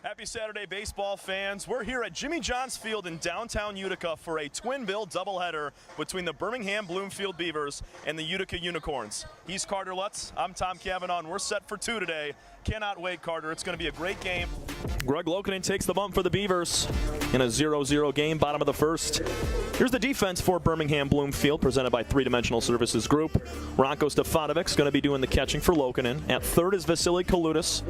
Happy Saturday, baseball fans. We're here at Jimmy John's Field in downtown Utica for a twin bill doubleheader between the Birmingham Bloomfield Beavers and the Utica Unicorns. He's Carter Lutz. I'm Tom Cavanaugh, and we're set for two today. Cannot wait, Carter. It's going to be a great game. Greg Lokinen takes the bump for the Beavers in a 0-0 game, bottom of the first. Here's the defense for Birmingham Bloomfield, presented by Three Dimensional Services Group. Ranko Stefanovic's going to be doing the catching for Lokinen. At third is Vasily Kalutis.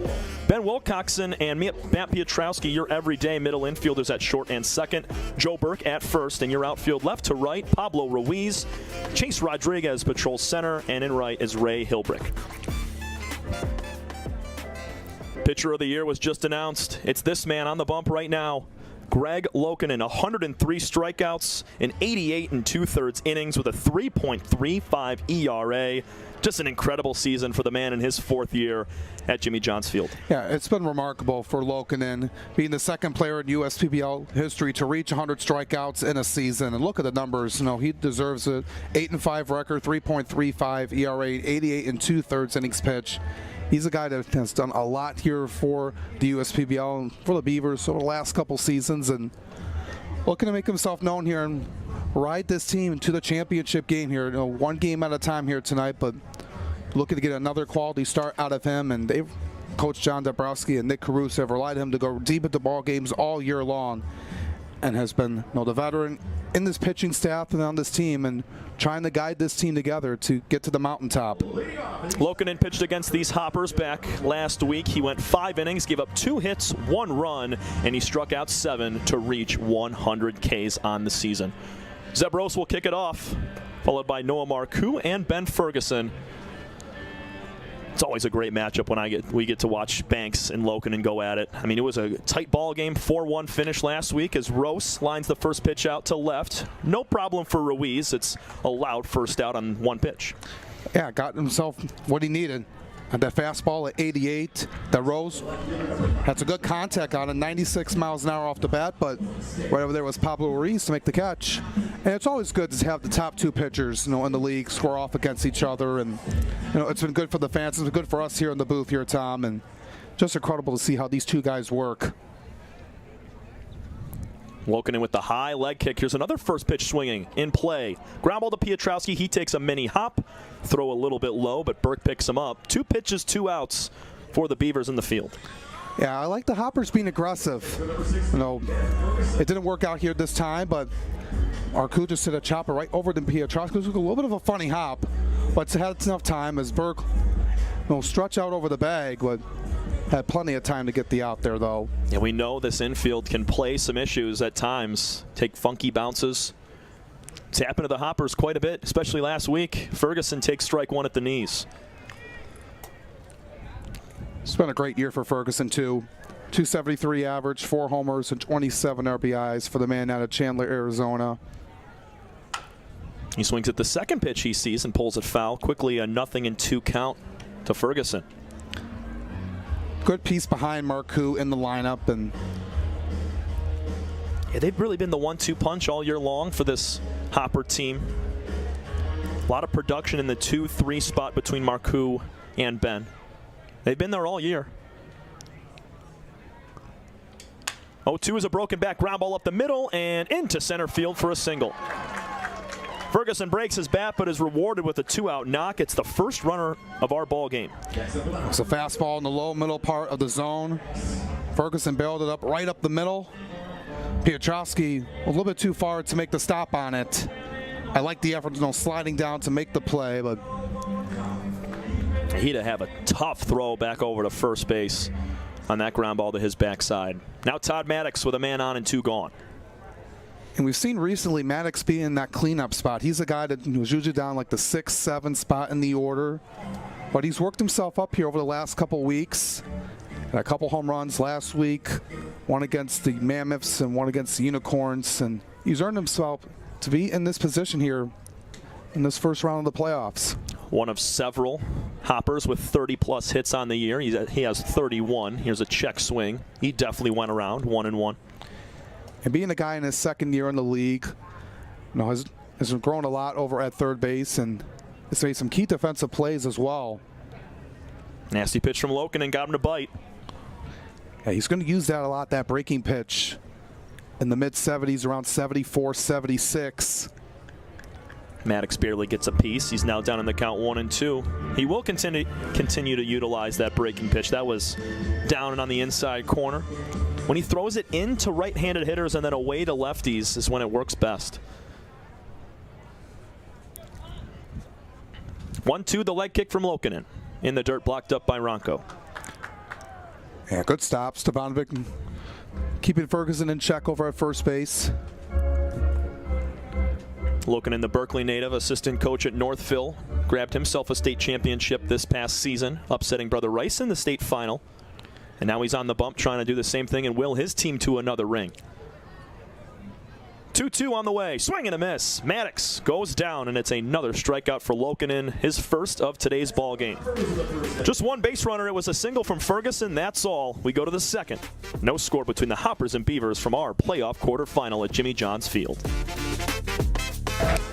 Ben Wilcoxon and Matt Pietrowski, your everyday middle infielders at short and second. Joe Burke at first, and your outfield left to right, Pablo Ruiz. Chase Rodriguez patrols center, and in right is Ray Hilbrick. Pitcher of the year was just announced. It's this man on the bump right now. Greg Lokinen, 103 strikeouts in 88 2/3 innings with a 3.35 ERA. Just an incredible season for the man in his fourth year at Jimmy John's Field. Yeah, it's been remarkable for Lokinen, being the second player in USPBL history to reach 100 strikeouts in a season. And look at the numbers. You know, he deserves an 8-5 record, 3.35 ERA, 88 2/3 innings pitch. He's a guy that has done a lot here for the USPBL and for the Beavers over the last couple seasons, and looking to make himself known here and ride this team to the championship game here. You know, one game at a time here tonight, but looking to get another quality start out of him. And they've, Coach John Dabrowski and Nick Caruso have relied on him to go deep into ball games all year long, and has been, you know, the veteran in this pitching staff and on this team, and trying to guide this team together to get to the mountaintop. Lokinen pitched against these Hoppers back last week. He went 5 innings, gave up 2 hits, 1 run, and he struck out 7 to reach 100 Ks on the season. Zeb Rose will kick it off, followed by Noah Marcoux and Ben Ferguson. It's always a great matchup when we get to watch Banks and Lokinen go at it. I mean, it was a tight ball game, 4-1 finish last week as Rose lines the first pitch out to left. No problem for Ruiz. It's a loud first out on 1 pitch. Yeah, got himself what he needed. And that fastball at 88, that Rose had some good contact on it, 96 miles an hour off the bat, but right over there was Pablo Ruiz to make the catch. And it's always good to have the top 2 pitchers, you know, in the league square off against each other, and you know, it's been good for the fans, it's been good for us here in the booth here, Tom, and just incredible to see how these 2 guys work. Lokinen with the high leg kick. Here's another first pitch swinging in play. Ground ball to Pietrowski. He takes a mini hop. Throw a little bit low, but Burke picks him up. 2 pitches, 2 outs for the Beavers in the field. Yeah, I like the Hoppers being aggressive. You know, it didn't work out here this time, but Marcoux just hit a chopper right over to Pietrowski. It was a little bit of a funny hop, but it had enough time as Burke, you know, stretch out over the bag, but had plenty of time to get the out there, though. Yeah, we know this infield can play some issues at times, take funky bounces. It's happened to the Hoppers quite a bit, especially last week. Ferguson takes strike 1 at the knees. It's been a great year for Ferguson, too. 273 average, 4 homers, and 27 RBIs for the man out of Chandler, Arizona. He swings at the second pitch he sees and pulls it foul. Quickly a 0-2 count to Ferguson. Good piece behind Marcoux in the lineup, and yeah, they've really been the 1-2 punch all year long for this Hopper team. A lot of production in the 2-3 spot between Marcoux and Ben. They've been there all year. 0-2 is a broken back ground ball up the middle and into center field for a single. Ferguson breaks his bat but is rewarded with a 2-out knock. It's the first runner of our ball game. It's a fastball in the low middle part of the zone. Ferguson bailed it up right up the middle. Pietrowski a little bit too far to make the stop on it. I like the effort, you know, sliding down to make the play, but he'd have a tough throw back over to first base on that ground ball to his backside. Now Todd Maddox with a man on and 2 gone. And we've seen recently Maddox be in that cleanup spot. He's a guy that was usually down like the 6-7 spot in the order, but he's worked himself up here over the last couple weeks. Had a couple home runs last week, one against the Mammoths and one against the Unicorns, and he's earned himself to be in this position here in this first round of the playoffs. One of several Hoppers with 30-plus hits on the year. He has 31. Here's a check swing. He definitely went around 1-1. And being a guy in his second year in the league, you know, has grown a lot over at third base and has made some key defensive plays as well. Nasty pitch from Lokinen got him to bite. Yeah, he's going to use that a lot, that breaking pitch in the mid-70s, around 74, 76. Maddox barely gets a piece. He's now down in the count 1-2. He will continue to utilize that breaking pitch. That was down and on the inside corner. When he throws it into right-handed hitters and then away to lefties is when it works best. 1-2, the leg kick from Lokinen. In the dirt, blocked up by Ronco. Yeah, good stop. Stefanovic keeping Ferguson in check over at first base. Lokinen, the Berkeley native, assistant coach at Northville, grabbed himself a state championship this past season, upsetting Brother Rice in the state final. And now he's on the bump trying to do the same thing and will his team to another ring. 2-2 on the way. Swing and a miss. Maddox goes down, and it's another strikeout for Lokinen, his first of today's ball game. Just one base runner. It was a single from Ferguson. That's all. We go to the second. No score between the Hoppers and Beavers from our playoff quarterfinal at Jimmy John's Field.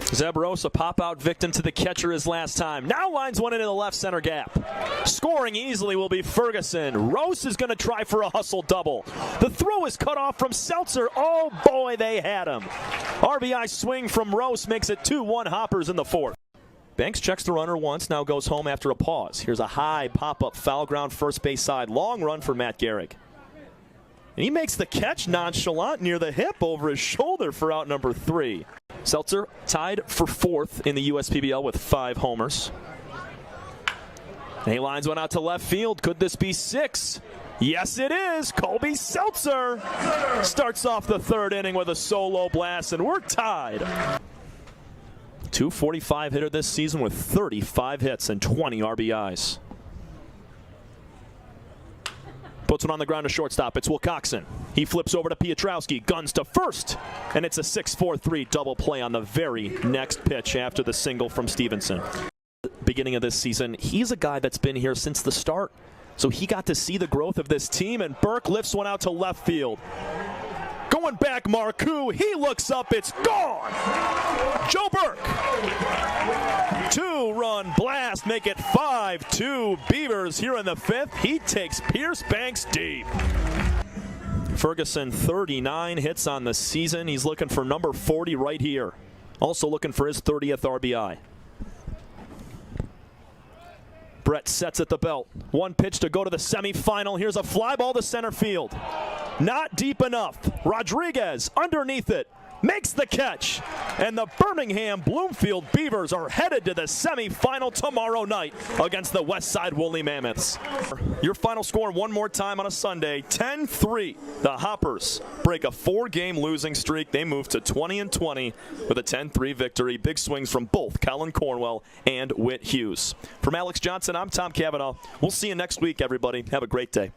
Zabarosa, pop-out victim to the catcher his last time. Now lines one into the left center gap. Scoring easily will be Ferguson. Rose is going to try for a hustle double. The throw is cut off from Seltzer. Oh, boy, they had him. RBI swing from Rose makes it 2-1 Hoppers in the fourth. Banks checks the runner once, now goes home after a pause. Here's a high pop-up foul ground first base side. Long run for Matt Gehrig. And he makes the catch nonchalant near the hip over his shoulder for out number 3. Seltzer tied for 4th in the USPBL with 5 homers. And he lines one out to left field. Could this be 6? Yes, it is. Colby Seltzer starts off the 3rd inning with a solo blast, and we're tied. 245 hitter this season with 35 hits and 20 RBIs. Puts one on the ground to shortstop. It's Wilcoxon. He flips over to Pietrowski. Guns to first. And it's a 6-4-3 double play on the very next pitch after the single from Stevenson. Beginning of this season, he's a guy that's been here since the start. So he got to see the growth of this team, and Burke lifts one out to left field. Going back, Marcoux. He looks up. It's gone. Joe Burke. 2-run blast. Make it 5-2 Beavers here in the 5th. He takes Pierce Banks deep. Ferguson, 39 hits on the season. He's looking for number 40 right here. Also looking for his 30th RBI. Brett sets at the belt. One pitch to go to the semifinal. Here's a fly ball to center field. Not deep enough. Rodriguez underneath it. Makes the catch. And the Birmingham Bloomfield Beavers are headed to the semifinal tomorrow night against the Westside Woolly Mammoths. Your final score one more time on a Sunday, 10-3. The Hoppers break a 4-game losing streak. They move to 20-20 with a 10-3 victory. Big swings from both Colin Cornwell and Whit Hughes. From Alex Johnson, I'm Tom Cavanaugh. We'll see you next week, everybody. Have a great day.